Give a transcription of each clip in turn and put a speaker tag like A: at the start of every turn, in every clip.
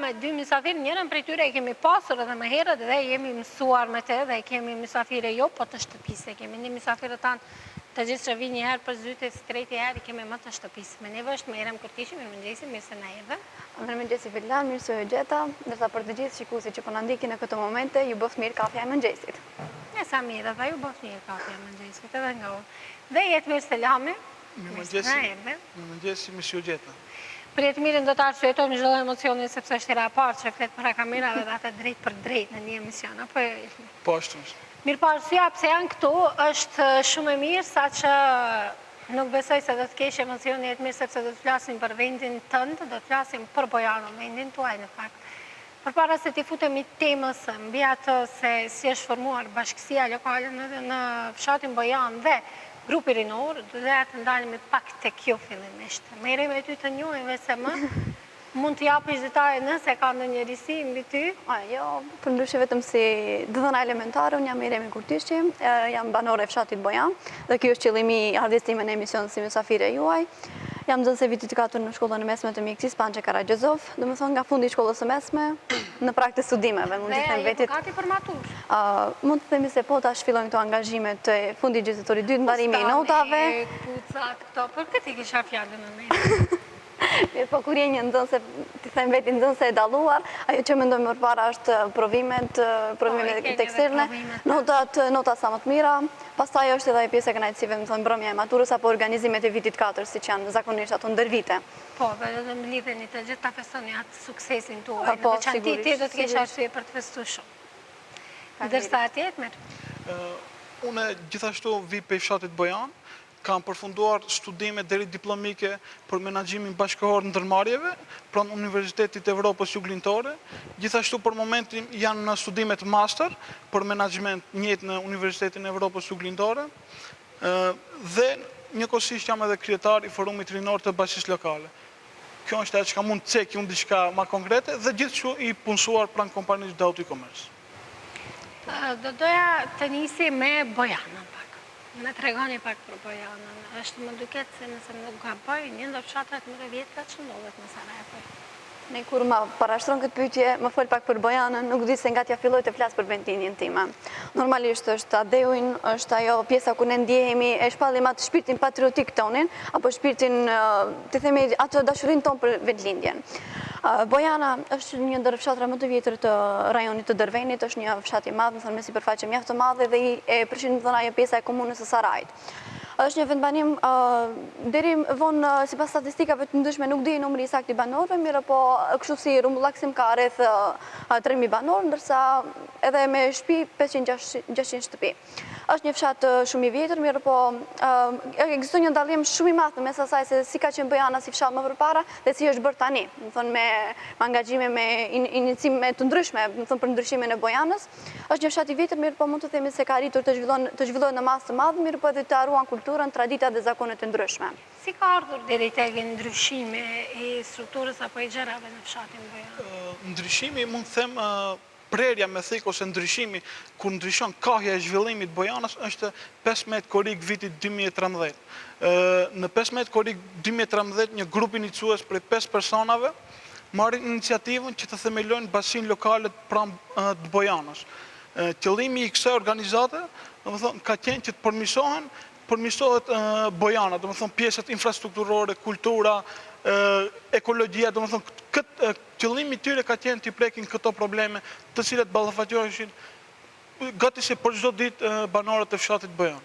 A: me dy mysafirë, njërën prej tyre e kemi pasur edhe më herët dhe jemi mësuar me të dhe kemi mysafire jo, po të shtëpisë. Kemi një mysafirë tanë të gjithë që vi një herë për zyte, së treti herë, kemi më të shtëpisë. Me neve është me erem kërkishim, mirë mëngjesi, mirë se na erdhe.
B: Mirë mëngjesi Villan, mirë se u gjeta, ndërsa për të gjithë shikuesit që po na ndjekin në këtë momente, ju bëf mirë kafja e mëngjesit.
A: E sa mirë, dhe ju bëf mirë kafja e mëngjesit, edhe nga unë. Dhe jetë mirë Selami.
C: Mirë mëngjesi, mirë se u gjeta.
A: Për jetë mirën do të arsuetojmë çdo emocioni sepse është hera e parë që flet para kamerave dhe atë drejt për drejt në një emision, apo
C: po ashtu është.
A: Mirë pa arsyeja pse janë këtu është shumë e mirë, saqë nuk besoj se do të kesh emocioni jetë mirë sepse do të flasim për vendin tënd, do të flasim për Bojanën, vendin tuaj në fakt. Përpara se t'i futemi temës mbi atë se si është formuar bashkësia lokale në fshatin Bojanë dhe grupi rinor, dhe të ndalemi pak të kjo fillimisht. Me ire me ty të njojnë se më, mund të japë vizitare nëse ka në njërisi mbi ty?
B: Jo, për ndryshe vetëm si dëdhëna elementare, unë jam Iremi Kurtishi, jam banore e fshatit Bojan, dhe kjo është qëllimi ardhestime në emision si mysafire juaj. Jam nxënëse vitit 4 në shkollën e mesme të mjekësisë Pançe Karagjesov, dhe më thonë nga fundi i shkollës së mesme, në prag të studimeve.
A: Dhe a jetë gati për matur?
B: Mund të themi se po tash fillojnë këto angazhimet e fundit gjyqëtorit 2, mbarimi i notave.
A: Pucat këto, për këtë i kisha fjallën në me?
B: Mirë, po kur je një nxënëse, ti them veti nxënëse e dalluar, ajo që mendojmë përpara është provimet eksterne, notat sa më të mira, pastaj është edhe pjesë e kënaqësive, më thonë mbrëmja e maturës apo organizimet e vitit 4, siç janë zakonisht ato ndër vite.
A: Po, dhe më lidheni të gjithë ta festoni atë suksesin tuaj, në veçanti ti do të kesh arsye për të festuar shumë. Ndërsa atje mirë.
C: Unë gjithashtu vi pe fshatit Bojan, kam përfunduar studime deri diplomike për menaxhimin bashkëkohor ndërmarrjeve pranë Universitetit Evropës Juglindore. Gjithashtu për momentin janë në studimet master për menaxhiment njëjtë në Universitetin Evropës Juglindore. Dhe njëkohësisht jam edhe kryetar i Forumit Rinor të Bashkisë Lokale. Kjo është ajo që mund të cekë unë diçka më konkrete dhe gjithashtu i punësuar pranë kompanisë Dauti Commerce.
A: Do doja të nisi me Bojanën. Në të regoni pak për Bojanën, është më duket se nëse nuk ka bëj, një ndër fshatrat më të vjetra që ndodhet në Sarajevë.
B: Ne kur ma parashtron këtë pyetje, më fol pak për Bojanën, nuk di se nga t'ja filloj të flas për vendinjen time. Normalisht është Adeujin, është ajo pjesa ku ne ndjehemi, e shpallim atë shpirtin patriotik tonin, apo shpirtin, të themi, atë dashurin ton për vendlindjen. Bojana është një ndër fshatra më të vjetër të rajonit të Dervenit, është një fshat i madh, më thonë me sipërfaqe mjaft të madhe dhe e përfshin ajo pjesa e komunës së Sarajit. Është një vendbanim deri vonë sipas statistikave të ndryshme nuk di numri i saktë i banorëve, mirë po kështu si rrumbullaksim ka rreth 3000 banorë, ndërsa edhe me shtëpi 500-600 shtëpi. Është një fshat shumë i vjetër, mirë po ekziston një dallim shumë i madh mes asaj se si ka qenë Bojana si fshat më përpara dhe si është bërë tani, më thonë me angazhime, me inicime të ndryshme, më thonë për ndryshimin e Bojanës. Është një fshat i vjetër, mirë po mund të themi se ka arritur të zhvillohet në masë të madh, mirë po edhe të haruan kulturën, traditat dhe zakonet të ndryshme.
A: Si ka ardhur deri tek ndryshimi i strukturës apo i gjërave në fshatin Bojanë?
C: Ndryshimi mund të them prerja me thik ose ndryshimi kur ndryshon kahja e zhvillimit Bojanës është 15 korik vitit 2013. Në 15 korik 2013 një grup iniciues prej 5 personave marrin iniciativën që të themelojnë basinë lokale pranë të Bojanës. Qëllimi i kësaj organizate, domethënë, ka qenë që të përmirësohet Bojana, domethënë pjesët infrastrukturore, kultura, ekologjia, domethënë këtë qëllimi tyre ka qenë të prekin këto probleme, të cilat ballafaqoheshin gati se për çdo ditë banorët e fshatit Bojan.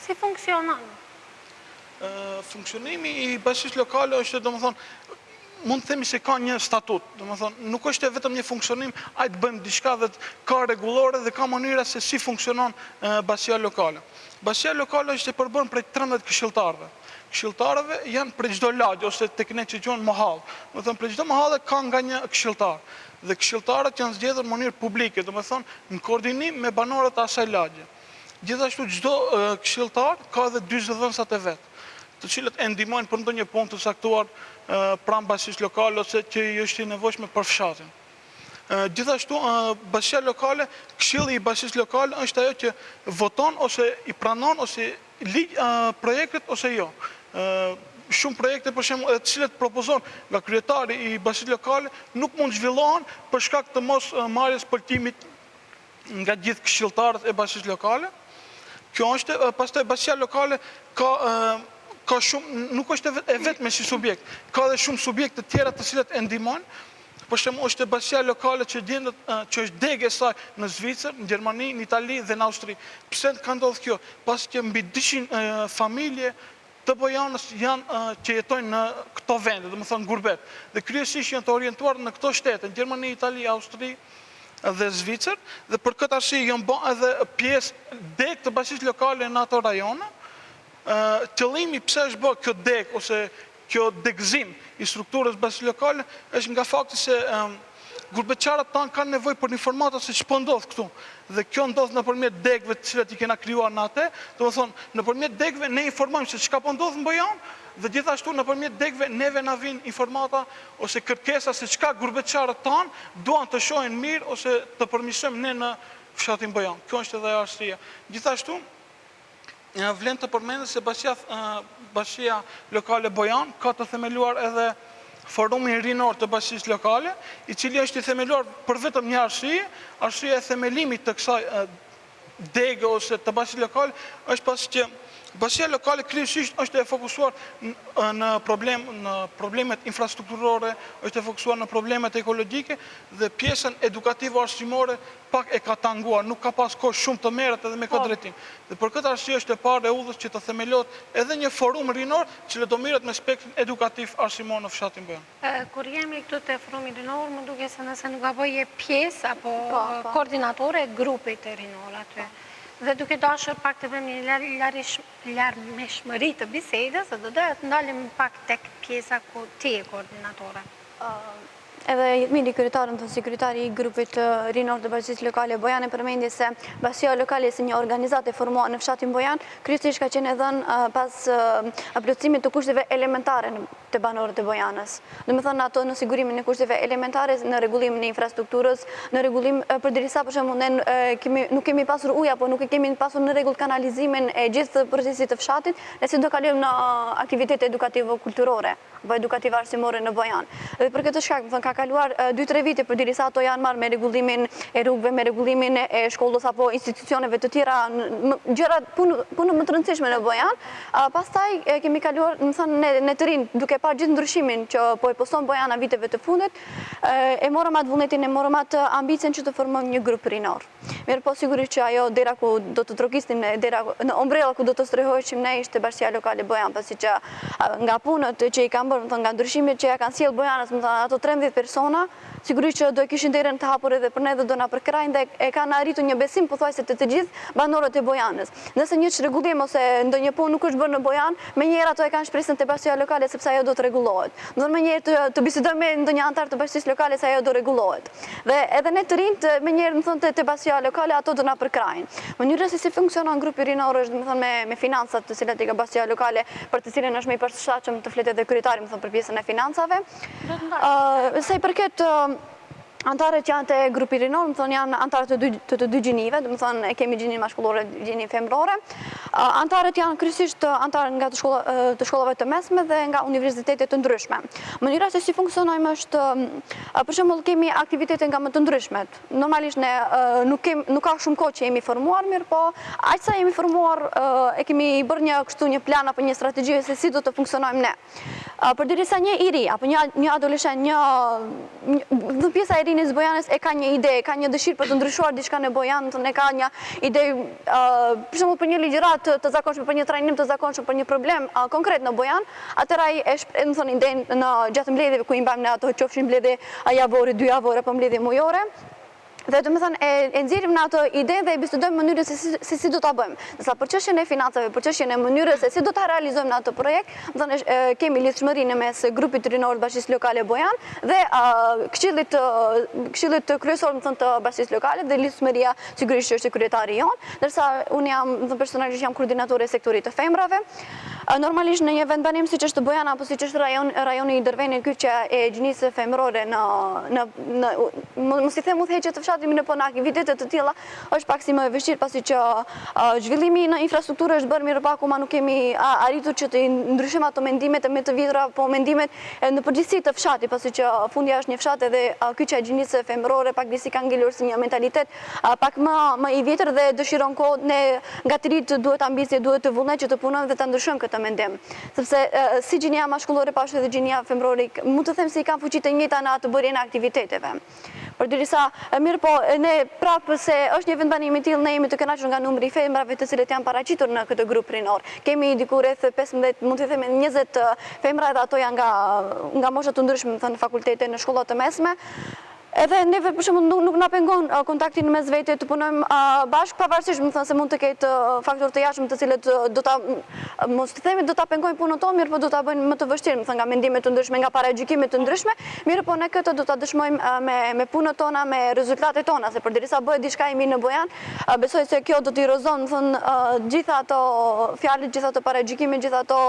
A: Si funksionon?
C: Funksionimi i bashkisë lokale është, domethënë, mund të themi se ka një statut, domethënë, nuk është vetëm një funksionim, ajtë bëjmë diçka dhe ka rregullore dhe ka mënyra se si funksionon bashkia lokale. Bashkia lokale është e përbërë prej 13 këshilltarëve. Këshilltarëve janë për çdo lagje ose tek ne që quhen mahall. Domethënë për çdo mahall ka nga një këshilltar. Dhe këshilltarët janë zgjedhur në mënyrë publike, domethënë në koordinim me banorët e asaj lagje. Gjithashtu çdo këshilltar ka edhe dy zëdhënësat e vet, të cilët e ndihmojnë për ndonjë punë të saktuar pranë bashkisë lokale ose që i është i nevojshme për fshatin. Gjithashtu, bashkia lokale, këshilli i bashkisë lokale është ajo që voton ose i pranon ose ligj projektet ose jo. shumë projekte për shembull të cilat propozon nga kryetari i bashkisë lokale nuk mund zhvillohen për shkak të mos marrjes pëlqimit nga gjithë këshilltarët e bashkisë lokale. Kjo është, pastaj bashkia lokale ka shumë, nuk është e vetme si subjekt, ka edhe shumë subjekte të tjera të cilat e ndihmojnë. Për shembull është bashkia lokale që është degë e saj në Zvicër, në Gjermani, në Itali dhe në Austri. Pse ka ndodhur kjo? Pasi që mbi 200 familje të Bojanës janë që jetojnë në këto vende, domethënë gurbet. Dhe kryesisht janë të orientuar në këto shtete, në Gjermani, Itali, Austri dhe Zvicër, dhe për këtë arsye janë bën edhe pjesë degë të bashkisë lokale në ato rajone. Qëllimi pse është bërë kjo degë ose kjo degëzim i strukturës bashkisë lokale është nga fakti se gurbetçarët tanë kanë nevojë për informata se ç'po ndodh këtu. Dhe kjo ndodh nëpërmjet degëve të cilat i kena krijuar në atë, domethënë nëpërmjet degëve ne informojmë se ç'ka po ndodh në Bojanë dhe gjithashtu nëpërmjet degëve neve na vijnë informata ose kërkesa se ç'ka gurbetçarët tanë duan të shohin mirë ose të përmirësojmë ne në fshatin Bojanë. Kjo është edhe arsyeja. Gjithashtu vlen të përmendet se bashkia lokale Bojanë ka të themeluar edhe forumin rinor të bashkisë lokale, i cili është i themeluar për vetëm një arsye, arsyeja e themelimit të kësaj degë ose të bashkisë lokale është pasi që bashkia lokale kryesisht është e fokusuar në problemet infrastrukturore, është e fokusuar në problemet ekologjike dhe pjesën edukative arsimore pak e ka tanguar, nuk ka pas kohë shumë të merret edhe me këtë drejtim. Dhe për këtë arsye është e parë e udhës që të themelohet edhe një forum rinor që do merret me spektrin edukativ arsimor në fshatin Bojanë.
A: Kur jemi këtu te forumi rinor, më duket se nëse nuk gaboj je pjesë apo koordinatore e grupit të rinor aty. Dhe duke dashur pak të bëjmë një larmishmëri të bisedës, do të ndalim pak tek pjesa ku ti je koordinatore.
B: Edhe Jetmiri kryetarën të sekretari i grupit rinor të bashkisë lokale Bojanë përmendi se bashkia lokale si një organizatë e formuar në fshatin Bojanë, kryesisht ka qenë dhënë pas plotësimit të kushteve elementare të banorët e Bojanës. Domethënë ato në sigurimin e kushteve elementare, në rregullimin e infrastrukturës, në rregullim përderisa për shembull ne nuk kemi pasur ujë apo nuk e kemi pasur në rregull kanalizimin e gjithë procesit të fshatit, ne si do kalojmë në aktivitete edukative kulturore apo edukative arsimore në Bojanë. Dhe për këtë shkak, ka kaluar 2-3 vite përderisa ato janë marrë me rregullimin e rrugëve, me rregullimin e shkollës apo institucioneve të tjera, gjëra punë më të rëndësishme në Bojanë. Pastaj kemi kaluar, në të rinë, duke parë gjithë ndryshimin që po e poston Bojana viteve të fundit, e morëm atë vullnetin, e morëm atë ambicien që të formojmë një grup rinor. Mirë po sigurisht që ajo dera ku do të trokisnim, në ombrella ku do të strehoheshim ne ishte bashkia lokale Bojanë, pasi që nga punët që i kam bërë, nga ndryshimet që ja kanë sjellë Bojanës, ato 13 persona, sigurisht që do e kishin derën të hapur edhe për ne dhe do na përkrajnë dhe e kanë arritur një besim pothuajse të gjithë banorët e Bojanës. Nëse një çrregullim ose ndonjë punë nuk është bërë në Bojanë, menjëherë ato e kanë shpresën te bashkia lokale sepse ajo do të rregullohet. Do menjëherë të bisedojmë me ndonjë antar të bashkisë lokale se ajo do rregullohet. Dhe edhe ne të rinjt menjëherë më thonë te bashkia lokale ato do na përkrajnë. Mënyra se si funksionon grupi rinor është domethënë me financat të cilat i ka bashkia lokale, për të cilën është më i përshtatshëm të fletë edhe kryetari, më thonë për pjesën e financave. Sa i përket antarët që janë të grupi rinor, më thonë janë antarët të dy gjinive, më thonë e kemi gjinin mashkullore, gjinin femrore. Antarët janë kryesisht antarë nga të shkollave të mesme dhe nga universitetet të ndryshme. Mënyra se si funksionojmë është, për shembull kemi aktivitete nga më të ndryshmet. Normalisht ne nuk ka shumë kohë që jemi formuar, mirë po aq sa jemi formuar e kemi bërë një plan apo një strategji se si do të funksionojmë ne. Përderisa një i ri apo një adoleshent, një pjesa e rinis Bojanës e ka një ide, ka një dëshirë për të ndryshuar diçka në Bojanë, ne ka një ide për shembull për një ligjërat të zakonshme, për një trajnim të zakonshëm, për një problem konkret në Bojanë, atëra ai më thonë idenë në gjatë mbledhjeve ku i mbajmë ne ato qofshin mbledhje javore, 2 javore apo mbledhje mujore. Dhe do të thënë e nxjerrim në ato ide dhe e bisedojmë mënyrën se si do ta bëjmë. Nësa për çështjen e financave, për çështjen e mënyrës se si do ta realizojmë në atë projekt, do të thënë kemi lidhshmërinë mes grupit rinor të bashkisë lokale Bojanë dhe këshillit kryesor të bashkisë lokale dhe lidhshmëria sigurisht që është kryetari jon, ndërsa unë jam personalisht jam koordinatore e sektorit të femrave. Normalisht në një vendbanim si që është Bojana apo si që është rajoni i Dërvenit, kyçja e gjinjisë femërore mos i them udhëheqje të fshatit në në aktivitete të tilla është pak si më e vështirë pasi që zhvillimi në infrastrukturë është bërë mirë pak, ma nuk kemi arritur që të ndryshojmë ato mendimet me të vjetra, po mendimet në përgjithësi të fshatit, pasi që fundja është një fshat edhe kyçja e gjinjisë femërore pak disi ka ngelur si një mentalitet pak më i vjetër dhe dëshiron kohë ne nga të rit duhet ambicie, duhet të vullnet që të punojmë dhe të ndryshojmë këtë mendim. Sepse si gjinia mashkullore pashtu edhe gjinia femërore mund të them se i kanë fuqitë e njëjta në atë bërjen e aktiviteteve. Përderisa mirë po ne prapë se është një vendbanim i tillë ne jemi të kënaqur nga numri i femrave të cilët janë paraqitur në këtë grup rinor. Kemi diku rreth 15, mund të themi 20 femra dhe ato janë nga mosha të ndryshme, në fakultete, në shkolla të mesme. Edhe neve për shembull nuk na pengon kontaktin mes vete të punojmë bashkë, pavarësisht se mund të ketë faktorë të jashtëm të cilët do ta mos të themi do ta pengojnë punën tonë, mirë po do ta bëjnë më të vështirë, nga mendime të ndryshme, nga paragjykime të ndryshme, mirë po ne këtë do ta dëshmojmë me punën tona, me rezultatet tona, se përderisa bëhet diçka e mirë në Bojan, besoj se kjo do t'i rozon, gjitha ato fjalët, gjitha ato paragjykime, gjitha ato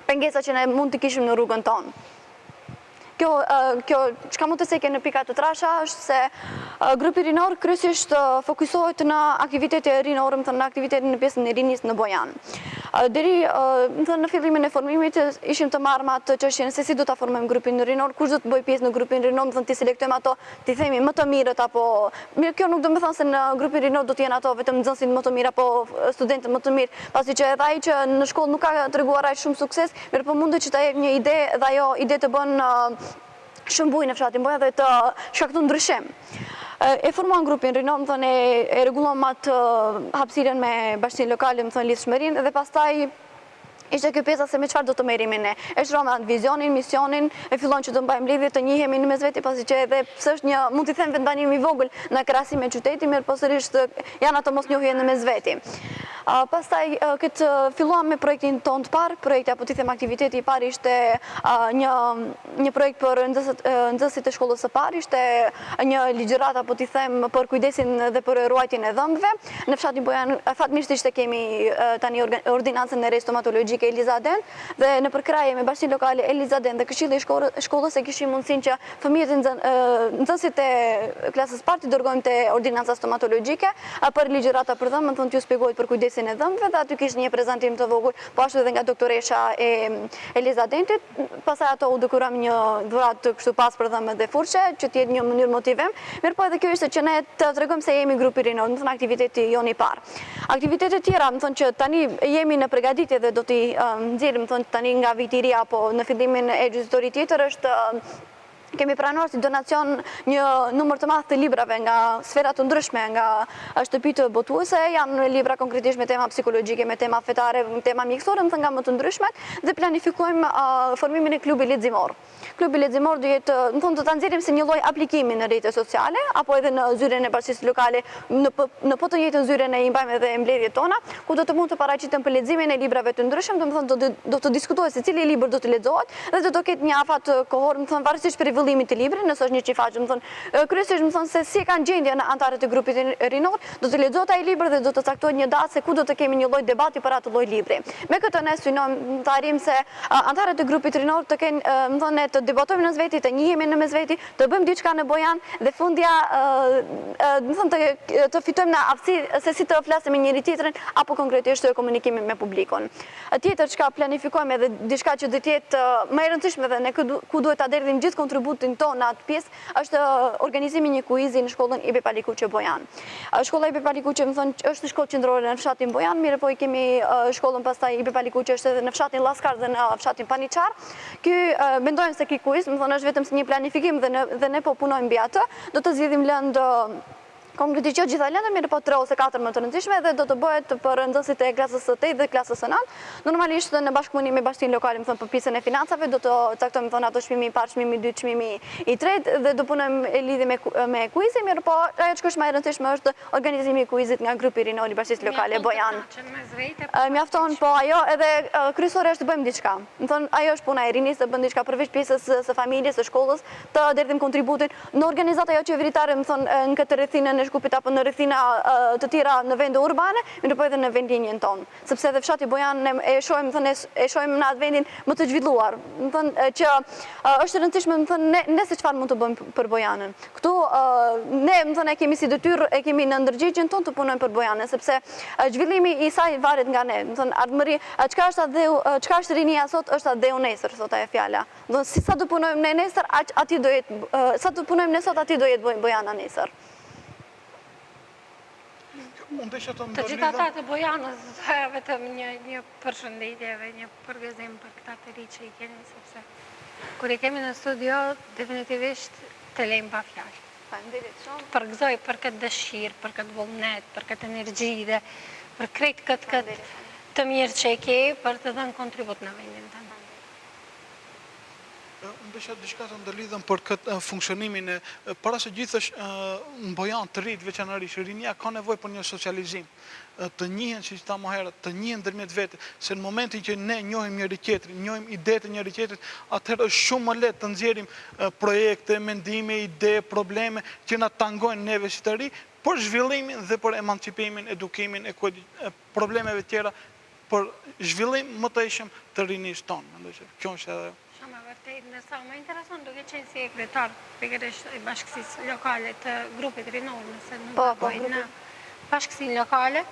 B: pengesa që ne mund të kishim në rrugën tonë. Kjo çka mund të seke në pika të trasha është se grupi rinor kryesisht fokusohet në aktivitete rinore, në aktivitetin në pjesën e rinisë në Bojan. Deri në fillimin e formimit ishim të marrë atë çështjen se si do ta formojmë grupin rinor, kush do të bëjë pjesë në grupin rinor, ti selektojmë ato, ti themi më të mirët apo mirë, kjo nuk do të thonë se në grupin rinor do të jenë ato vetëm nxënësit më të mirë apo studentët më të mirë, pasi që edhe ai që në shkollë nuk ka treguar aq shumë sukses, mirë po mundet që ta jep një ide dhe ajo ide të bën shumë bujë në fshatin Bojan dhe të shkakton ndryshim. E formuan grupin rinor, e rregullon atë hapësirën me bashkinë lokale, lidhshmërinë dhe pastaj ishte kjo pjesa se me çfarë do të merremi ne. E shtrojmë atë vizionin, misionin, e fillon që të mbajmë lidhje, të njihemi në mes veti, pasi që edhe pse është një, mund t'i them vendbanim i vogël në krahasim me qytetin, mirë po sërish janë ato mosnjohje në mes veti. Pastaj këtë filluam me projektin tonë të parë, projekti apo t'i them aktiviteti i parë ishte një projekt për nxënësit e shkollës së parë, ishte një ligjërat apo t'i them për kujdesin dhe për ruajtjen e dhëmbëve. Në fshatin Bojan fatmirësisht ishte kemi tani ordinancën e re stomatologjike Elizaden dhe në përkraje me bashkinë lokale Elizaden dhe këshilli i shkollës e kishim mundësinë që fëmijët nxënësit e klasës parë t'i dërgojmë te ordinanca stomatologjike për ligjërata për dhëmbë, thonë t'ju shpjegohet për kujdesin e dhëmbëve dhe aty kishte një prezantim të vogël, po ashtu edhe nga doktoresha e Elizadentit. Pastaj ato u dekoruam një dhuratë kështu pas për dhëmbë dhe furçe, që të jetë një mënyrë motivim. Mirë po edhe kjo ishte që ne të tregojmë se jemi grupi rinor, më thonë aktiviteti jon i parë. Aktivitetet tjera, më thonë që tani jemi në përgatitje dhe do t'i nxjerrim tani nga viti i ri apo në fillimin e ekzistitorit tjetër është kemi pranuar si donacion një numër të madh të librave nga sfera të ndryshme, nga shtëpitë botuese, janë libra konkretisht me tema psikologjike, me tema fetare, me tema mjekësore, nga më të ndryshmet, dhe planifikojmë formimin e klubi leximor. Klubi leximor do jetë, do ta nxjerrim si një lloj aplikimi në rrjetet sociale apo edhe në zyrën e bashkisë lokale, në po të njëjtën zyrën e i mbajmë edhe mbledhjet tona, ku do të mund të paraqiten për leximin e librave të ndryshëm, do të diskutohet se cili libër do të lexohet dhe do ketë një afat kohor, varësisht për vëllimit të librit, nëse është një çifaqe, kryesisht se si kanë gjendje në anëtarët e grupit rinor, do të lexohet ai libër dhe do të caktohet një datë se ku do të kemi një lloj debati për atë lloj libri. Me këtë ne synojmë të arrijmë se anëtarët e grupit rinor të kenë, të debatojmë në mes veti, të njihemi në mes veti, të bëjmë diçka në Bojan dhe fundja të fitojmë në aftësi se si të flasim me njëri tjetrin apo konkretisht të komunikimi me publikun. Tjetër çka planifikojmë edhe diçka që do të jetë më e rëndësishme dhe ne ku duhet ta derdhim gjithë kontributin tonë në atë pjesë, është organizimi një kuizi në shkollën Ibe Palikuqe Bojan. Shkolla Ibe Palikuqe është shkollë qendrore në fshatin Bojan, mirë po i kemi shkollën pastaj Ibe Palikuqe është edhe në fshatin Llaskar dhe në fshatin Paniçar. Ky mendojmë se ky kuiz, është vetëm si një planifikim dhe ne po punojmë mbi atë, do të zgjidhim lëndë konkretisht jo gjitha lëndë, mirë po 3 ose 4 më të rëndësishme dhe do të bëhet për nxënësit e klasës së 8 dhe klasës së 9. Normalisht në bashkëpunim me bashkinë lokale, për pjesën e financave, do të caktojmë ato çmimi i parë, çmimi i dytë, çmimi i tretë dhe do punojmë e lidhje me kuizin, mirë po ajo që është më e rëndësishme është organizimi i kuizit nga grupi rinor i bashkisë lokale Bojan. Mjafton, po ajo edhe kryesore është të bëjmë diçka. Ajo është puna e rinisë, të bëjmë diçka përveç pjesës së familjes, së shkollës, të derdhim kontributin në organizata jo qeveritare, në këtë rrethinën e Shkupit apo në rrethina të tjera në vende urbane, mirë po edhe në vendinjen tonë. Sepse edhe fshati Bojan e shohim në atë vendin më të zhvilluar. Më thënë që është rëndësishme më thënë ne se çfarë mund të bëjmë për Bojanën. Këtu ne më thënë e kemi si detyrë, e kemi në ndërgjegjën tonë të punojmë për Bojanën, sepse zhvillimi i saj varet nga ne. Më thënë ardhmëri, çka është rinia sot është adheu nesër, thot ajo fjala. Do të si sa do punojmë ne nesër, aty do jetë sa të punojmë ne sot, aty do jetë Bojana nesër.
A: Të gjitha ata të Bojanës, vetëm një përshëndetje dhe një përgëzim për këta të ri që i keni, sepse kur i kemi në studio, definitivisht të lejmë pa fjalë.
B: Faleminderit shumë.
A: Përgëzoj për këtë dëshirë, për këtë vullnet, për këtë energji dhe për krejt këtë të mirë që e ke për të dhënë kontribut në vendin tënd.
C: Unë desha diçka të ndërlidhëm për këtë funksionimin e para së gjithësh në Bojanë të rritë veçanërisht rinia ka nevojë për një socializim, të njihen si ta më herët, të njihen ndërmjet vete, se në momentin që ne njohim njëri tjetrin, njohim idetë njëri tjetrit, atëherë është shumë më lehtë të nxjerrim projekte, mendime, ide, probleme që na tangojnë neve si të ri për zhvillimin dhe për emancipimin, edukimin e problemeve tjera për zhvillim më të ishëm të rinisë tonë. Mendoj që kjo është edhe
A: Ndërsa më intereson duke qenë si sekretar pikërisht i bashkësisë lokale të grupit rinor, nëse nuk gaboj në bashkësinë lokale,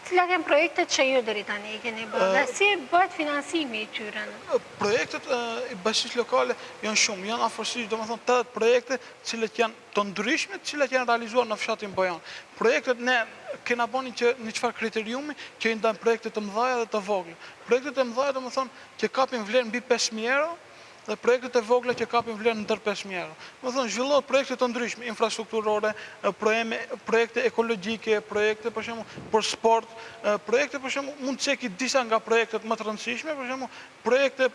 A: cilat janë projektet që ju deri tani i keni bërë dhe si bëhet financimi i tyre?
C: Projektet i bashkësisë lokale janë shumë, janë afërsisht domethënë 80 projekte, cilët janë të ndryshme, cilët janë realizuar në fshatin Bojan. Projektet ne kena boni që një çfarë kriteriumi që i ndajmë projekte të mëdha dhe të vogla. Projektet e mëdha domethënë që kapin vlerë mbi 5.000 euro dhe projektet e vogla që kapin vlerë ndër 5.000 euro. Më thonë, zhvillohet projekte të ndryshme, infrastrukturore, projekte ekologjike, projekte për shembull për sport, projekte për shembull mund të ceki disa nga projektet më të rëndësishme, për shembull projekte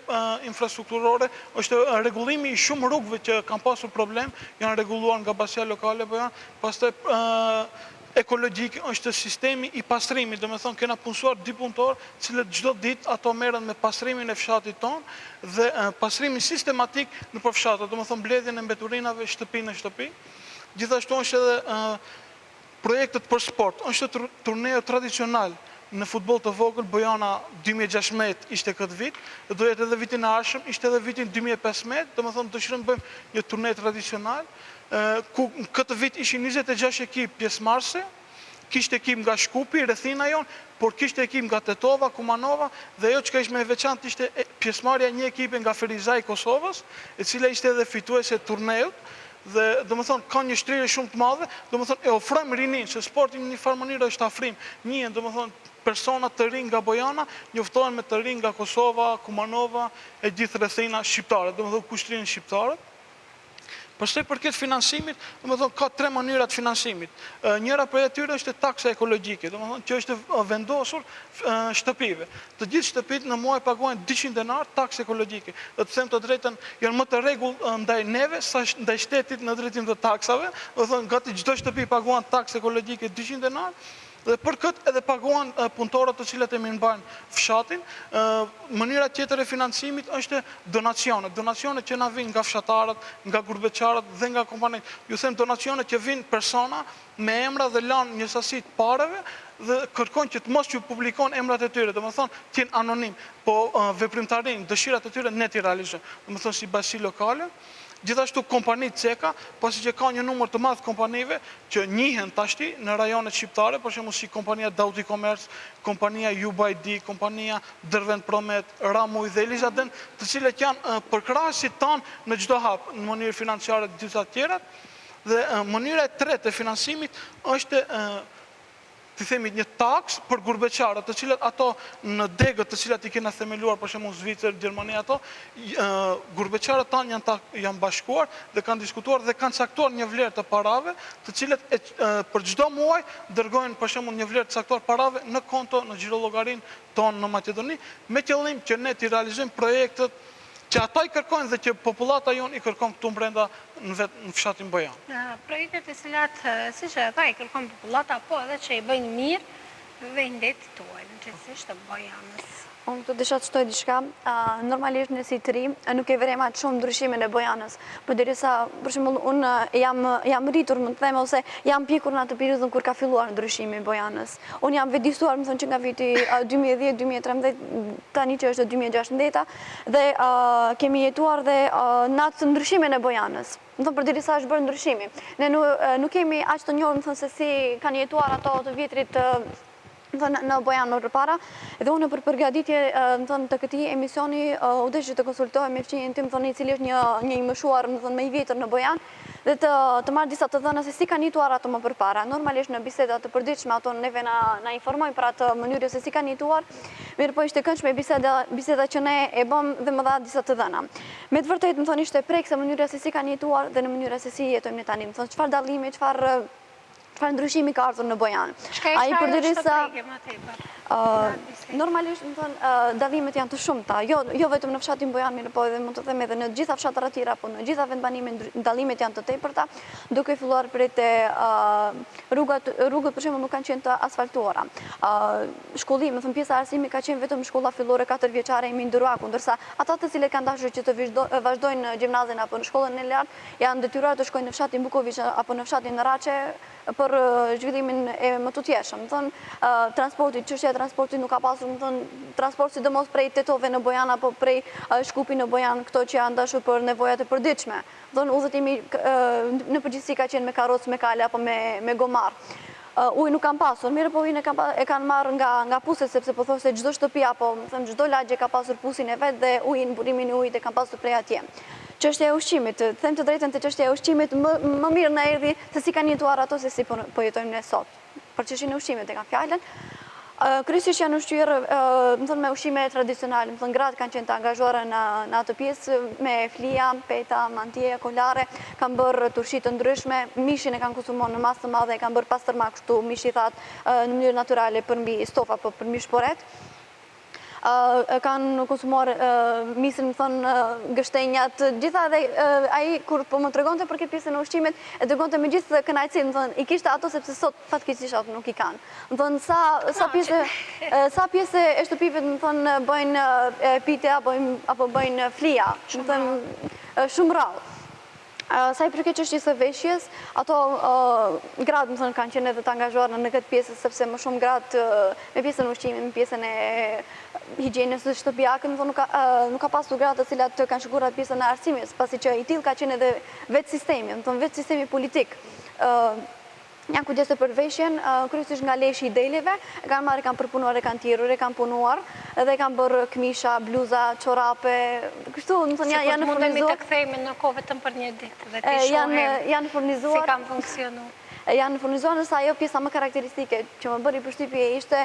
C: infrastrukturore, është rregullimi i shumë rrugëve që kanë pasur problem, janë rregulluar nga Basia Lokale Bojan, pastaj ekologjik është sistemi i pastrimit, do me thonë kena punësuar 2 punëtor, cilët çdo ditë ato merren me pastrimin e fshatit tonë dhe pastrimin sistematik në për fshatet, do me thonë mbledhjen e mbeturinave shtëpi në shtëpi. Gjithashtu është edhe projektet për sport, është turneo tradicional në futboll të vogël, Bojana 2016 ishte këtë vit, do jetë edhe vitin e ardhshëm, ishte edhe vitin 2015, do me thonë dëshirojmë bëjmë një turne tradicional, ku këtë vit ishin 26 ekip pjesëmarrëse, kishte ekip nga Shkupi, rrethina jonë, por kishte ekip nga Tetova, Kumanova, dhe jo që ka ishme e veçantë ishte pjesëmarrja një ekipe nga Ferizaj Kosovës, e cila ishte edhe fituese turneut, dhe do më thonë ka një shtrirje shumë të madhe, do më thonë e ofrojmë rinin, se sporti në një farë mënyrë është afrim, njihen do më thonë persona të rinë nga Bojana, njoftohen me të rinë nga Kosova, Kumanova, e gjithë rrethina shqiptare, do më thonë kushtrinë shqiptarët. Pastaj për këtë financimit, domethënë ka 3 mënyra të financimit. Njëra prej atyre është taksa ekologjike, domethënë që është vendosur shtëpive. Të gjithë shtëpitë në muaj paguajnë 200 denar taksë ekologjike. Do të them të drejtën, janë më të rregull ndaj neve sa ndaj shtetit në drejtim të taksave. Domethënë gati çdo shtëpi paguan taksë ekologjike 200 denar. Dhe për këtë edhe paguan punëtorët të cilët e mirëmbajnë fshatin. Mënyra tjetër e financimit është donacionet. Donacionet që na vinë nga fshatarët, nga gurbeqarët dhe nga kompanitë. Ju them donacionet që vinë persona me emra dhe lanë një sasi të pareve dhe kërkojnë që të mos që publikon emrat e tyre, domethënë të jenë anonim, po veprimtarinë, dëshirat e tyre ne t'i realizojmë. Domethënë si basi lokale. Gjithashtu kompanitë ceka, pasi që ka një numër të madh kompanive që njihen tashti në rajonet shqiptare, për shembull si kompania Dauti Commerce, kompania UBID, kompania Dervend Promet, Ramuj dhe Elizaden, të cilët janë përkrahasit tanë në çdo hap në mënyrë financiare të gjitha të tjerat. Dhe mënyra e tretë e financimit është të themi një taks për gurbeqarët, të cilat ato në degët të cilat i kena themeluar, për shembull Zvicër, Gjermani ato, gurbeqarët tanë janë bashkuar dhe kanë diskutuar dhe kanë caktuar një vlerë të parave, të cilat për çdo muaj dërgojnë për shembull një vlerë të caktuar parave në konto në xhirollogarin tonë në Maqedoni, me qëllim që ne t'i realizojmë projektet që ata i kërkojnë dhe që popullata jonë i kërkon këtu brenda në fshatin Bojan.
A: Projektet e cilat, si që ata i kërkon popullata, po edhe që i bëjnë mirë, vendit tuaj, në gjithësisht të Bojanës?
B: Unë të disha të shtoj diçka, normalisht në si të ri, nuk e verema shumë ndryshimin e Bojanës, për dirisa, për shembull, unë jam rritur, më të them, ose jam pjekur në atë periudhën kur ka filluar ndryshimi i Bojanës. Unë jam vedistuar, më thënë, që nga viti 2010-2013, tani që është 2016, dhe kemi jetuar dhe në atë ndryshimin e Bojanës. Më thënë, për dirisa është bërë ndryshimi. Ne nuk kemi aq të njohur, më thënë, se si kanë jetuar ato të vjetrit në Bojanë më përpara, dhe unë për përgatitje të këtij emisioni u desh të konsultohem me fëmijën tim, i cili është një i mëshuar, më i vjetër në Bojanë, dhe të marrë disa të dhëna se si kanë jetuar ato më përpara. Normalisht në bisedat të përditshme ato neve na informojnë për atë mënyrë se si kanë jetuar, mirë po ishte këndshme biseda që ne e bëm dhe më dha disa të dhëna. Me të vërtetë, më thonë, ishte prekse mënyra se si kanë jetuar dhe në mënyra se si jetojmë ne tani. Më thonë, çfarë dallimi, çfarë ndryshimi ka ardhur në Bojanë.
A: Shka e qarë është të preke më tepër?
B: Normalisht, më thënë, dallimet janë të shumta, jo vetëm në fshatin Bojanë, mirë po edhe mund të them edhe në gjitha fshatrat e tjera, po në gjitha vendbanime dallimet janë të tepërta, duke filluar prej te rrugët për shembull nuk kanë qenë të asfaltuara. Shkollimi, më thënë, pjesa e arsimit ka qenë vetëm shkolla fillore 4 vjeçare e Minduraku, ndërsa ata të cilët kanë dashur që të vazhdojnë në gjimnazin apo në shkollën e lartë, janë detyruar të shkojnë në fshatin Bukoviç apo në fshatin Raçe për zhvillimin e më tutjeshëm. Më thënë, çështja e transportit nuk ka pasur, më thënë, transport sidomos prej Tetove në Bojanë apo prej Shkupi në Bojanë, këto që janë dashur për nevojat e përditshme. Më thënë, udhëtimi në përgjithësi ka qenë me karrocë, me kale apo me gomar. Ujë nuk kanë pasur, mirë po ujën e kanë marrë nga puset, sepse po thoshte çdo shtëpi apo më thënë çdo lagje ka pasur pusin e vet dhe ujin, burimin e ujit e kanë pasur prej atje. Çështja e ushqimit, them të drejtën, te çështja e ushqimit më mirë na erdhi se si kanë jetuar ato se si po jetojmë ne sot. Për çështjen e ushqimit e kam fjalën. Kryesisht janë ushqyer, më thënë, me ushqime tradicionale, më thënë, gratë kanë qenë të angazhuara në atë pjesë me flija, peta, mantije, kolare, kanë bërë turshi të ndryshme, mishin e kanë konsumuar në masë të madhe, kanë bërë pastërma kështu, mish i thatë në mënyrë natyrale përmbi stofa apo përmbi shporet. Kanë konsumuar misin, më thonë, gështenjat, gjitha dhe ai kur po më tregonte për këtë pjesën e ushqimit, e tregonte me gjithë kënaqësi, më thonë, i kishte ato sepse sot fatkeqësisht ato nuk i kanë. Më thonë, sa pjesë e shtëpive, më thonë, bëjnë pite apo bëjnë flija, më thonë, shumë rrallë. Sa i përket çështjes së veshjes, ato gratë, më thënë, kanë qenë edhe të angazhuara në këtë pjesë, sepse më shumë gratë me pjesën e ushqimit, me pjesën e higjienës së shtëpiake, më thënë, nuk ka pasur gratë të cilat kanë shkuar atë pjesën e arsimit, pasi që i tillë ka qenë edhe vetë sistemi, më thënë, vetë sistemi politik. Janë kujdesur për veshjen, kryesisht nga leshi i deleve, e kanë marrë, kanë përpunuar, e kanë thirrur, e kanë punuar, dhe kanë bërë këmisha, bluza, çorape, kështu, më thonë, janë furnizuar.
A: Mundemi të kthehemi në kohë vetëm për një ditë dhe të shohim
B: janë furnizuar
A: si kanë funksionuar.
B: Janë furnizuar, nësa ajo pjesa më karakteristike që më bëri përshtypje ishte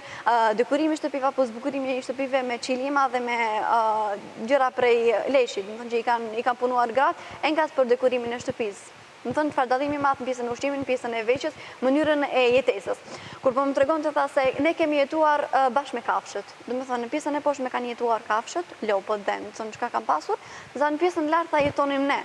B: dekorimi i shtëpive apo zbukurimi i shtëpive me çilima dhe me gjëra prej leshit, më thonë, që i kanë punuar gratë engas për dekorimin e shtëpisë. Më thënë, çfarë dallimi madh në pjesën e ushqimit, në pjesën e veshjes, mënyrën e jetesës. Kur po më tregonte, tha se ne kemi jetuar bashkë me kafshët. Do të thonë, në pjesën e poshtme kanë jetuar kafshët, lopët, dëm, thonë çka kanë pasur, dhe në pjesën e lartë jetonim ne.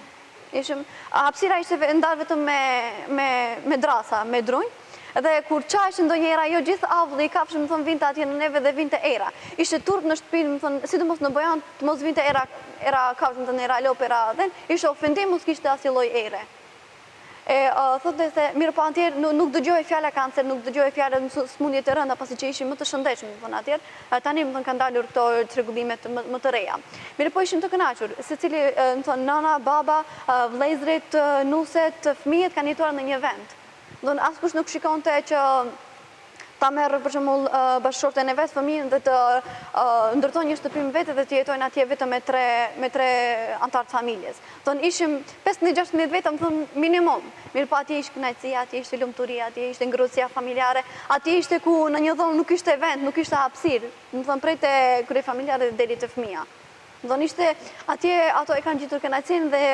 B: Hapësira ishte ndarë vetëm me drasa, me drunj, dhe kur qajshë ndonjëra, jo gjithë avulli i kafshë, më thonë, vinte atje në neve dhe vinte era. Ishte turp në shtëpi, më thonë, sidomos në Bojanë, të mos vinte era kafshë, më thonë, era lopë, era dhen, ishte ofendim, mos kishte asnjë lloj ere. Thotë se mirë po atjer nuk dëgjoj fjala kancer, nuk dëgjoj fjala smundje të rënda, pasi që ishim më të shëndetshëm, më thonë atjer, tani më thonë kanë dalur këto çrregullimet më të reja. Mirë po ishim të kënaqur, secili, më thonë, nana, baba, vëllezërit, nuset, fëmijët kanë jetuar në një vend. Do të thonë askush nuk shikonte që ta merr për shembull bashkëshorten e vet, fëmijën dhe të ndërtojnë një shtëpi vetë dhe të jetojnë atje vetëm me tre antar të familjes. Thonë ishim 15-16 veta, më thonë minimum. Mirë po atje ishte kënaqësia, atje ishte lumturia, atje ishte ngrohtësia familjare, atje ishte ku në një dhomë nuk ishte vend, nuk ishte hapësirë. Më thonë prej te kryefamiljare deri te fëmia. Më thonë ishte atje ato e kanë gjetur kënaqësinë dhe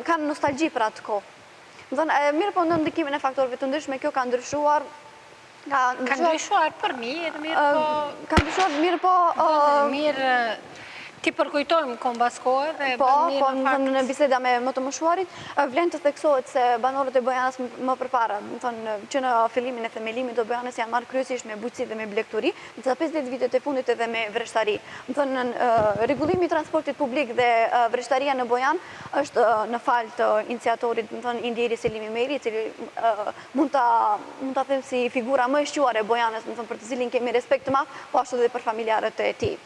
B: kanë nostalgji për atë kohë. Më thonë mirë po në ndikimin e faktorëve të ndryshme kjo ka ndryshuar.
A: Ka ndryshuar për mirë, mirë po...
B: Ka ndryshuar mirë po...
A: Mirë, Ti përkujtojmë kohë mbas kohe dhe
B: Po,
A: bën mirë në fakt.
B: në biseda me më të moshuarit, vlen të theksohet se banorët e Bojanës më përpara, që në fillimin e themelimit të Bojanës janë marrë kryesisht me bujqësi dhe me blegturi, në të 50 vitet e fundit edhe me vreshtari. Rregullimi i transportit publik dhe vreshtaria në Bojan është në fal të iniciatorit, Indjeri Selimi Meri, i cili mund ta them si figura më e shquar e Bojanës, për të cilin kemi respekt të madh, po ashtu edhe për familjarët e tij.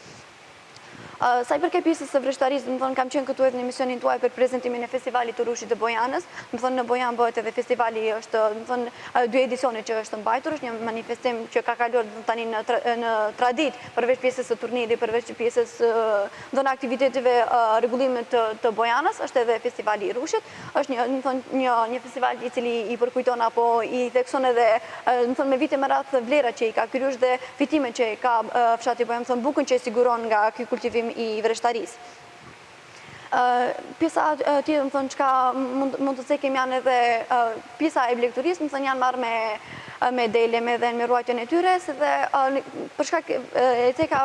B: Sa i përket pjesës së vreshtarisë, kam qenë këtu edhe në emisionin tuaj për prezentimin e festivalit të Rushit të Bojanës. Në Bojan bëhet edhe festivali, është 2 edicione që është mbajtur, është një manifestim që ka kaluar tani në tradit, përveç pjesës së turnirit, përveç pjesës së aktiviteteve rregullimit të Bojanës, është edhe festivali i Rushit. Është një festival i cili i përkujton apo i thekson edhe me vite më radh vlerat që i ka ky Rush dhe fitimet që i ka fshati Bojan, bukën që i siguron nga ky kultivim i vreshtarisë. Pjesa tjetër, çka mund të cekim janë edhe pjesa e blegturisë, janë marrë me delem edhe me ruajtjen e tyre, dhe për shkak e ceka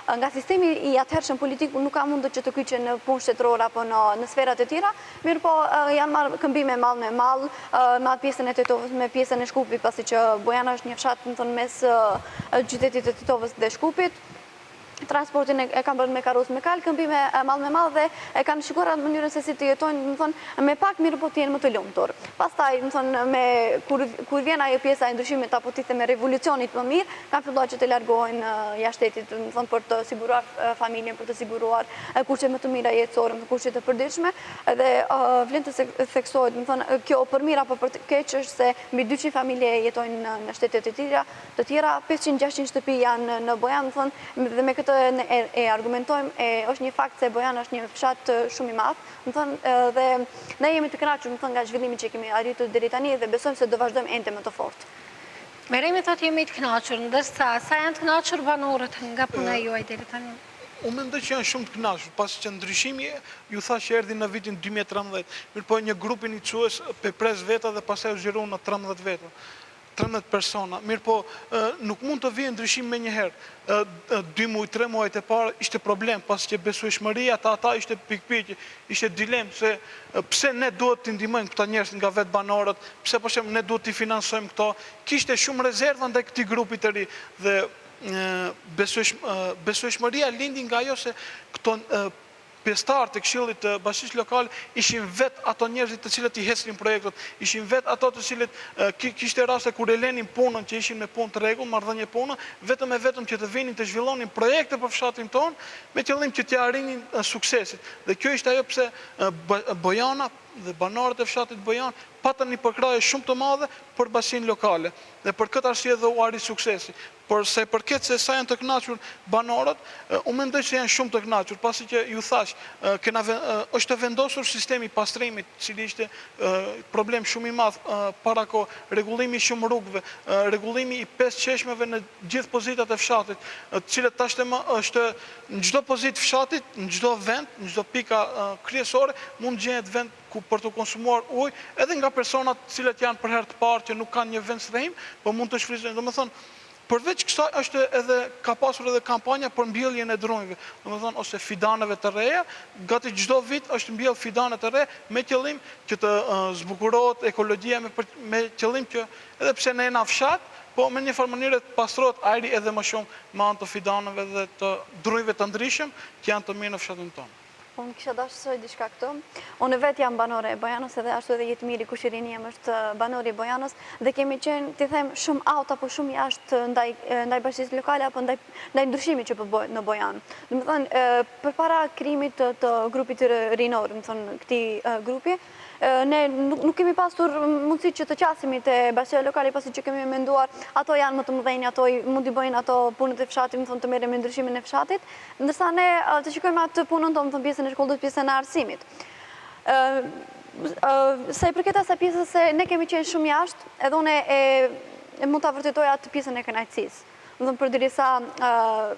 B: nga sistemi i atëhershëm politik nuk ka mundur që të kyqen në punë shtetërore apo në sferat e tjera, mirë po janë marrë këmbime mall me mall, me atë pjesën e Tetovës, me pjesën e Shkupit, pasi që Bojana është një fshat mes qytetit të Tetovës dhe Shkupit. Transportin e kanë bërë me karrozë me kal, këmbime mall me mall dhe e kanë shikuar atë mënyrën se si të jetojnë, me pak mirë po të jenë më të lumtur. Pastaj, kur vjen ajo pjesa e ndryshimit apo të me revolucionit më mirë, kanë filluar që të largohen jashtë shtetit, për të siguruar familjen, për të siguruar kushte më të mira jetësore, kushte të përditshme, dhe vlen të theksohet, kjo për mirë apo për të keq është se mbi 200 familje jetojnë në shtetet e tjera, 500-600 shtëpi janë në Bojan, dhe me e argumentojmë, është një fakt se Bojana është një fshat shumë i madh, dhe ne jemi të kënaqur nga zhvillimi që kemi arritur deri tani dhe besojmë se do vazhdojmë ende më të fortë.
A: Meremi thotë jemi të kënaqur, ndërsa sa janë të kënaqur banorët nga puna juaj deri tani?
C: Unë mendoj që janë shumë të kënaqur, pasi që ndryshimi ju thash që erdhi në vitin 2013, mirëpo një grup iniciues pe 5 veta dhe pastaj u zgjeruan në 13 veta. 13 persona, mirë po nuk mund të vijë ndryshim me njëherë. 2 muaj, 3 muajt e parë ishte problem, pas që besueshmëria ata ishte pikpyetje, ishte dilemë se pse ne duhet të ndihmojmë këta njerëz nga vetë banorët, pse për shembull ne duhet të financojmë këto. Kishte shumë rezerva ndaj këtij grupi të ri dhe besueshmëria lindi nga ajo se këto pjesëtarët e Këshillit të Bashkisë Lokale ishin vetë ato njerëzit të cilët i hecnin projektet, ishin vetë ato të cilët kishte raste kur e lenin punën që ishin me punë të rregull, marrëdhënie punë, vetëm që të vinin të zhvillonin projekte për fshatin tonë me qëllim që t'ia arrinin suksesit. Dhe kjo ishte ajo pse Bojana dhe banorët e fshatit Bojan patën një përkraje shumë të madhe për basinë lokale. Dhe për këtë arsye dhe u arrit suksesi. Por se përket se sa janë të kënaqur banorët, unë mendoj se janë shumë të kënaqur, pasi që ju thash, është vendosur sistemi pastrimit, cili ishte problem shumë i madh para kohë, rregullimi i shumë rrugëve, rregullimi i 5 qeshmeve në gjithë pozitat e fshatit, të cilët tashmë është në çdo pozitë fshatit, në çdo vend, në çdo pika kryesore mund gjendet vend për të konsumuar ujë, edhe nga personat të cilët janë për herë të parë që nuk kanë një vend strehim, por mund të shfrytëzojnë. Domethënë, përveç kësaj është edhe ka pasur edhe kampanja për mbjelljen e drunjve, domethënë ose fidaneve të reja, gati çdo vit është mbjell fidane të re me qëllim që të zbukurohet ekologjia me qëllim që edhe pse ne jena fshat, po me një farë mënyrë të pastrohet ajri edhe më shumë me anë të fidaneve dhe të drunjve të ndryshëm që janë të mirë në fshatin tonë.
B: Unë kisha dashur diçka këtu. Unë vetë jam banore e Bojanës edhe ashtu edhe Jetmiri Kushirini jam është banori i Bojanës dhe kemi qenë, ti them, shumë out apo shumë jashtë ndaj bashkisë lokale apo ndaj ndryshimit që po bëhet në Bojanë. Domethënë, përpara krijimit të grupit rinor, domethënë këtij grupi, ne nuk kemi pasur mundësi që të qasimi te bashkia lokale, pasi që kemi menduar ato janë më të mëdhenj, ato mund i bëjnë ato punët e fshatit, domethënë të merren me ndryshimin e fshatit, ndërsa ne të shikojmë atë punën tonë, domethënë pjesën e shkollës, pjesën e arsimit. Sa i përket asaj pjesës se ne kemi qenë shumë jashtë, edhe unë mund ta vërtetoj atë pjesën e kënaqësisë. Më thëmë, përderisa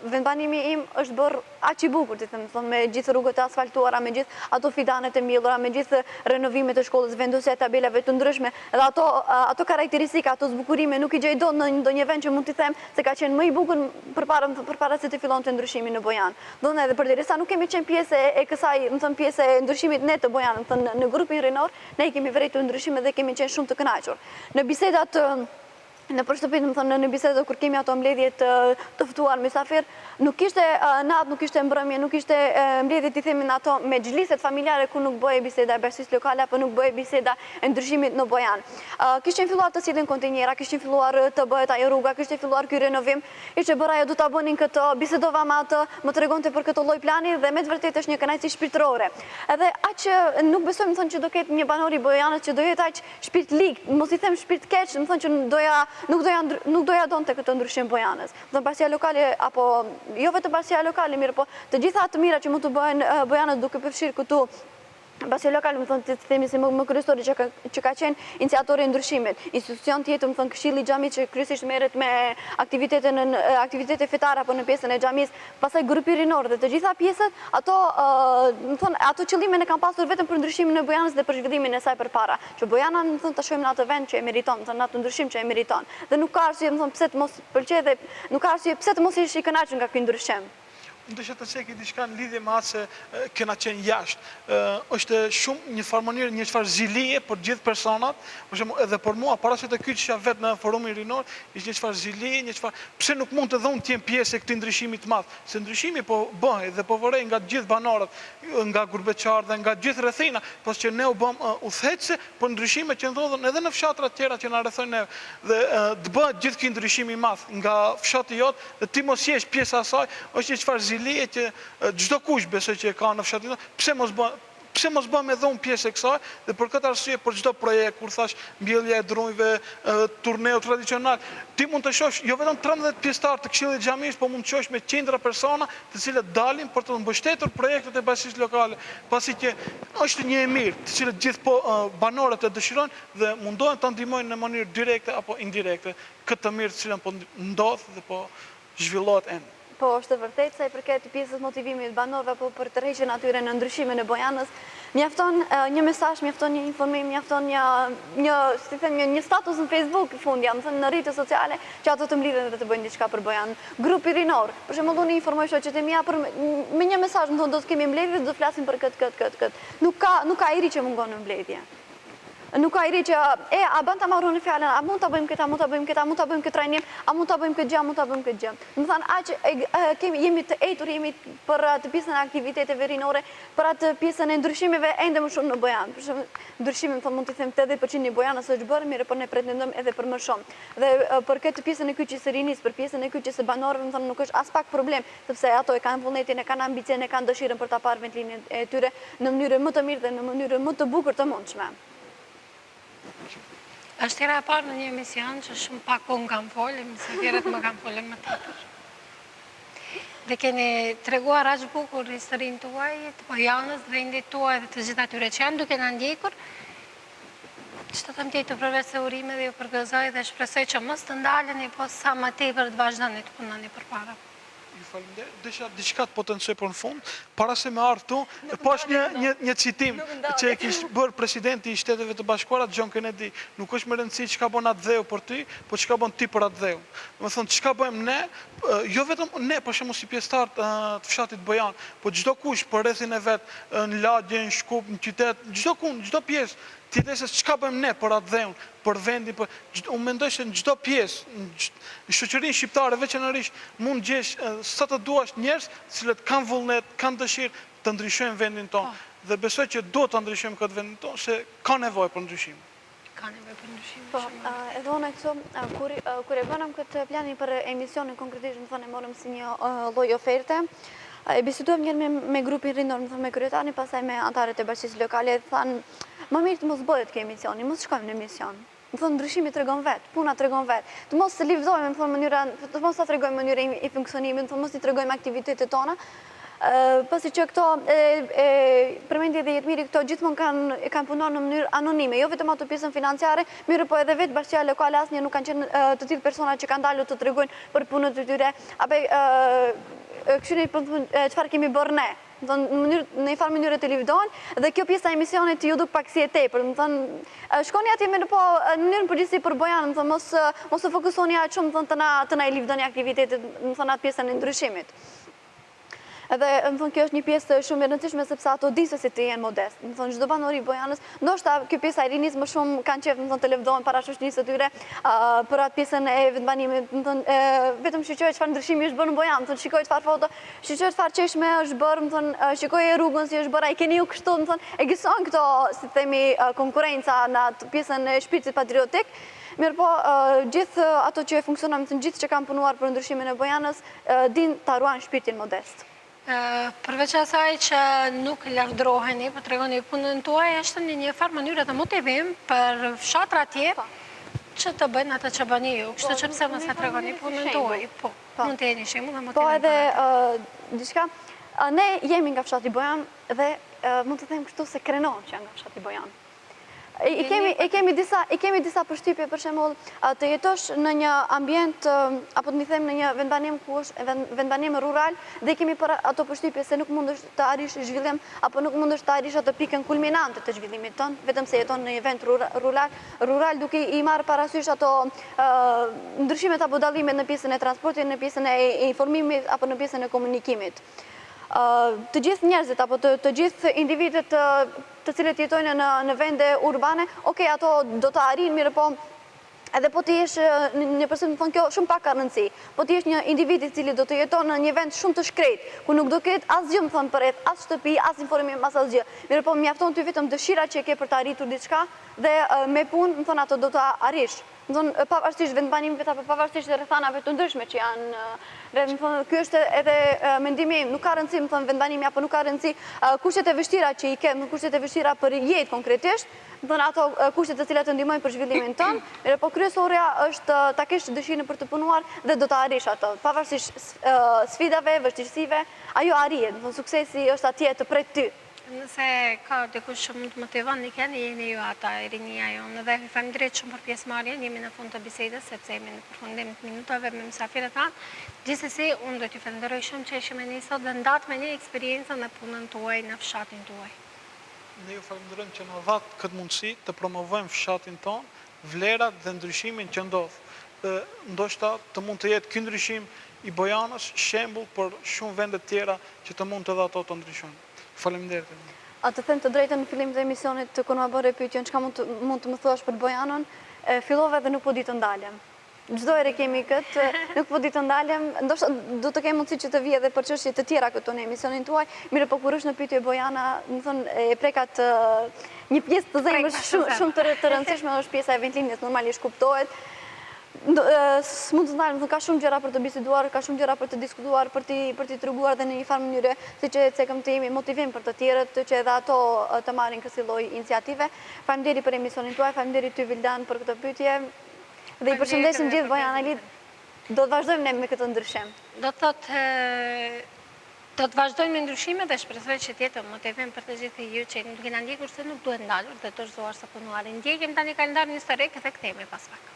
B: vendbanimi im është bërë aq i bukur, me gjithë rrugët e asfaltuara, me gjithë ato fidanet e mjellura, me gjithë renovimet e shkollës, vendosja e tabelave të ndryshme, dhe ato karakteristika, ato zbukurime nuk i gjej dot në ndonjë vend që mund t'i them se ka qenë më i bukur përpara se të fillonte ndryshimi në Bojanë. Do edhe përderisa nuk kemi qenë pjesë e kësaj, më thënë, pjesë e ndryshimit ne të Bojanës, më thënë, në grupin rinor, ne kemi vërejtur ndryshime dhe kemi qenë shumë të kënaqur. Në bisedat në përshtëpit, më thënë, në bisedat kur kemi ato mbledhje të ftuar mysafir, nuk ishte natë, nuk ishte mbrëmje, nuk ishte mbledhje t'i themin ato me xhliset familjare ku nuk bëje biseda e bashkisë lokale apo nuk bëje biseda e ndryshimit në Bojanë. Kishin filluar të sillen kontenjera, kishin filluar të bëhet ajo rruga, kishte filluar ky renovim, ishte bërë ajo do ta bënin këtë, bisedova me atë, më tregonte për këtë lloj plani dhe me të vërtetë është një kënaqësi shpirtërore. Edhe aq nuk besoj, më thonë, që do ketë një banor i Bojanës që do jetë aq shpirtlik, mos i them shpirt keq, më thonë që nuk doja donte këtë ndryshim Bojanës. Dhe bashkia lokale, apo jo vetëm bashkia lokale, mirë, po të gjitha atë mira që mund të bëhen Bojanës duke përfshirë këtu bashkia lokale, më thonë, të themi si më kryesori që ka qenë iniciatori i ndryshimit. Institucion tjetër, më thonë, Këshilli i Xhamit që kryesisht merret me aktivitete fetare apo në pjesën e xhamisë, pastaj grupi rinor dhe të gjitha pjesët, ato, më thonë, ato qëllime ne kanë pasur vetëm për ndryshimin e Bojanës dhe për zhvillimin e saj përpara. Që Bojana, më thonë, ta shohim në atë vend që e meriton, më thonë, në atë ndryshim që e meriton. Dhe nuk ka arsye, më thonë, pse të mos pëlqej dhe nuk ka arsye pse të mos ish i kënaqur nga ky ndryshim.
C: Ndështë të ceki diçka në lidhje me atë se kena qenë jashtë. Është shumë një farë mënyrë, një çfarë zilije për gjithë personat, për shembull edhe për mua, para se të kyçja vetë në forumin rinor, ishte një çfarë zilije, një çfarë pse nuk mund të dhon të jem pjesë e këtij ndryshimi të madh. Se ndryshimi po bëhej dhe po vorrej nga të gjithë banorët, nga gurbetçarët dhe nga të gjithë rrethina, pas që ne u bëm udhëheqëse për ndryshime që ndodhen edhe në fshatra të tjera që na rrethojnë ne. Dhe të bëhet gjithë ky ndryshim i madh nga fshati jot dhe ti mos jesh pjesë e asaj, është një çfarë zilije që çdo kush besoj që e ka në fshatin, pse mos bë me dhon pjesë e kësaj dhe për këtë arsye për çdo projekt, kur thash mbjellja e drunjve, turneu tradicional, ti mund të shohësh jo vetëm 13 pjesëtar të Këshillit të Xhamisë, po mund të shohësh me qindra persona të cilët dalin për të mbështetur projektet e bashkisë lokale, pasi që është një e mirë, të cilët gjithë banorët e dëshirojnë dhe mundohen ta ndihmojnë në mënyrë direkte apo indirekte këtë të mirë të cilën po ndodh dhe po zhvillohet ende.
B: Po, është vërtet se i përket pjesës motivimit banorëve apo për tërheqjen atyre në ndryshimin e Bojanës, mjafton një mesazh, mjafton një informim, mjafton një status në Facebook fundja, më thënë në rrjetet sociale, që ato të mblidhen dhe të bëjnë diçka për Bojanën. Grupi rinor, për shembull, unë informoj shoqet e mia me një mesazh, më thonë do të kemi mbledhje, do të flasim për këtë. Nuk ka iri që mungon në mbledhje. Nuk ka iri që, a bën ta marrun në fjalën, a mund ta bëjmë këtë, a mund ta bëjmë këtë, a mund ta bëjmë këtë trajnim, a mund ta bëjmë këtë gjë, a mund ta bëjmë këtë gjë. Do të thonë, jemi të ejtur, jemi për atë pjesën e aktiviteteve rinore, për atë pjesën e ndryshimeve ende më shumë në Bojanë. Për shembull, ndryshimin mund të them 80% i Bojanës është bërë, mirë, por ne pretendojmë edhe për më shumë. Dhe për këtë pjesën e kyçës së rinisë, për pjesën e kyçës së banorëve, më thonë, nuk është as pak problem, sepse ato e kanë vullnetin, e kanë ambicien, e kanë dëshirën për ta parë vendlinjen e tyre në mënyrë më të mirë dhe në mënyrë më të bukur të mundshme.
A: Është hera e parë në një emision që shumë pak unë kam folë, mysafirët më kam folën më tepër. Dhe keni treguar aq bukur historinë tuaj, të Bojanës, vendit tuaj dhe të gjithë atyre që janë duke na ndjekur. Çfarë të më të përveç se urime dhe ju përgëzoj dhe shpresoj që mos të ndaleni, po sa më tepër të vazhdoni të punoni përpara.
C: Desha diçka të potencoj për në fund, para se me ardhë tu, po është një citim që e kishtë bërë presidenti i Shteteve të Bashkuara, John Kennedy, nuk është më rëndësi që ka bën atë dheu për ty, po që ka bën ti për atë dheu. Me thonë, që ka bëjmë ne, jo vetëm ne, për shembull si pjesëtar të fshatit Bojan, po çdo kush për rrethin e vet, në lagje, në Shkup, në qytet, çdo pjesë, ti dhe se çka bëjmë ne për atë dheun, për vendin, unë mendoj se në çdo pjesë, në shoqërinë shqiptare veçanërisht mund gjesh sa të duash njerëz cilët kanë vullnet, kanë dëshirë të ndryshojnë vendin tonë. Dhe besoj që duhet të ndryshojmë këtë vendin tonë, se ka nevojë për ndryshim.
A: Ka nevojë për ndryshim.
B: Po, edhe unë këso, kur e bënëm këtë planin për emisionin, konkretisht më thonë e morëm si një lloj oferte, e biseduam njërë me grupin rinor, më thonë me kryetarin, pastaj me antarët e bashkisë lokale, thanë, më mirë të mos bëhet kjo emisioni, mos shkojmë në emision. Më thonë, ndryshimi tregon vetë, puna tregon vetë. Të mos të livdojmë, më thonë, të mos të tregojmë mënyrën e funksionimit, të mos të tregojmë aktivitetet tona, Pasi që këto, përmendje dhe Jetmiri, këto gjithmonë kanë punuar në mënyrë anonime, jo vetëm ato pjesën financiare, mirë po edhe vetë bashkia lokale asnjë nuk kanë qenë të tillë persona që kanë dalur të tregojnë për punët e tyre, apo këshirë çfarë kemi bërë ne. Në një farë mënyrë të lëvdojnë dhe kjo pjesa e emisionit ju duk pak si e tepër. Shkoni atje me në mënyrën përgjithësi për Bojanë, mos të fokusoni aq shumë të na i lëvdoni aktivitetet në atë pjesën e ndryshimit. Edhe kjo është një pjesë shumë e rëndësishme sepse ato di se si të jenë modest. Çdo banori i Bojanës, ndoshta kjo pjesa e rinis më shumë kanë qef të lëvdohen para shoqërisë së tyre për atë pjesën e vendbanimit. Vetëm shikoj çfarë ndryshimi është bërë në Bojanë, shikoj çfarë foto, shikoj çfarë çeshme është bërë, shikoj rrugën si është bërë, ai keni ju kështu, e gëzon këto, si themi, konkurrenca në atë pjesën e shpirtit patriotik. Mirë po, gjithë ato që funksionojnë, gjithë që kanë punuar për ndryshimin e Bojanës, din ta ruajnë shpirtin modest.
A: Përveç asaj që nuk lavdroheni, po tregoni punën tuaj, është në një farë mënyrë të motivim për fshatra tje që të bëjnë atë që bëni ju. Kështu që pse mos e tregoni punën tuaj. Po, mund të jeni shembull dhe motivim.
B: Po edhe diçka, ne jemi nga fshati Bojan dhe mund të them kështu se krenon që nga fshati Bojan. I kemi disa përshtypje, për shembull, të jetosh në një ambient, apo të them në një vendbanim rural, dhe kemi për ato përshtypje se nuk mundesh të arrish zhvillim, apo nuk mundesh të arrish atë pikën kulminante të zhvillimit tënd, vetëm se jeton në një vend rural, duke i marrë parasysh ato ndryshimet apo dallimet në pjesën e transportit, në pjesën e informimit, apo në pjesën e komunikimit. Të gjithë njerëzit, apo të gjithë individet të cilët jetojnë në vende urbane, ato do të arrijnë, mirë po, edhe po të jesh një person, më thonë kjo shumë pak ka rëndësi, po të jesh një individ i cili do të jeton në një vend shumë të shkret, ku nuk do ketë asgjë, më thonë, përreth, as shtëpi, as informim, as asgjë. Mirë po, mjafton ty vetëm dëshira që e ke për të arritur diçka dhe me punë, më thonë, ato do të arrish. Pavarësisht vendbanimit apo pavarësisht rrethanave të ndryshme që janë, ky është edhe mendimi im, nuk ka rëndësi, më thonë, vendbanimi apo nuk ka rëndësi kushtet e vështira që i ke, kushtet e vështira për jetë konkretisht, më thonë ato kushtet të cilat të ndihmojnë për zhvillimin tënd, mirë po kryesorja është ta kesh dëshirën për të punuar dhe do të arrish ato. Pavarësisht sfidave, vështirësive, ajo arrihet, më thonë suksesi është atje të pret ty.
A: Nëse ka dikush që mund të motivon, jeni ju ata, e rinia jonë, dhe faleminderit shumë për pjesëmarrjen, jemi në fund të bisedës, sepse jemi në përfundim të minutave me mysafirët tanë. Gjithsesi, unë do t'ju falenderoj shumë që ishim me ne sot dhe ndatë me një eksperiencë në punën tuaj, në fshatin tuaj.
C: Ne ju falenderojmë që na dhatë këtë mundësi të promovojmë fshatin tonë, vlerat dhe ndryshimin që ndodh. Ndoshta të mund të jetë ky ndryshim i Bojanës shembull për shumë vende tjera që të mund të dhe ato të ndryshojnë. Faleminderit.
B: A të them të drejtën në fillim të emisionit të kur ma bërë pyetjen çka mund të më thuash për Bojanën, fillova dhe nuk po di të ndalem. Çdo herë kemi këtë, nuk po di të ndalem, ndoshta do të kem mundësi që të vijë edhe për çështje të tjera këtu në emisionin tuaj, mirë po kur është në pyetje Bojana, më thon e prekat një pjesë të zemrës shumë të rëndësishme, është pjesa e vendlinjes, normalisht kuptohet. Mund të ndalem, ka shumë gjëra për të biseduar, ka shumë gjëra për të diskutuar, për t'i treguar dhe në një farë mënyrë, siç e cekëm të jemi motivim për të tjerët, që edhe ato të marrin kësaj lloj iniciative. Faleminderit për emisionin tuaj, faleminderit ty Vildan për këtë pyetje. Dhe i përshëndesim gjithë Bojana, do të vazhdojmë ne me këtë ndryshim.
A: Do të vazhdojmë me ndryshime dhe shpresoj që të jetë motivim për të gjithë ju që nuk keni ndjekur se nuk duhet ndalur dhe të zgjuar së punuari. Ndjekim tani kalendarin historik dhe kthehemi pas pak.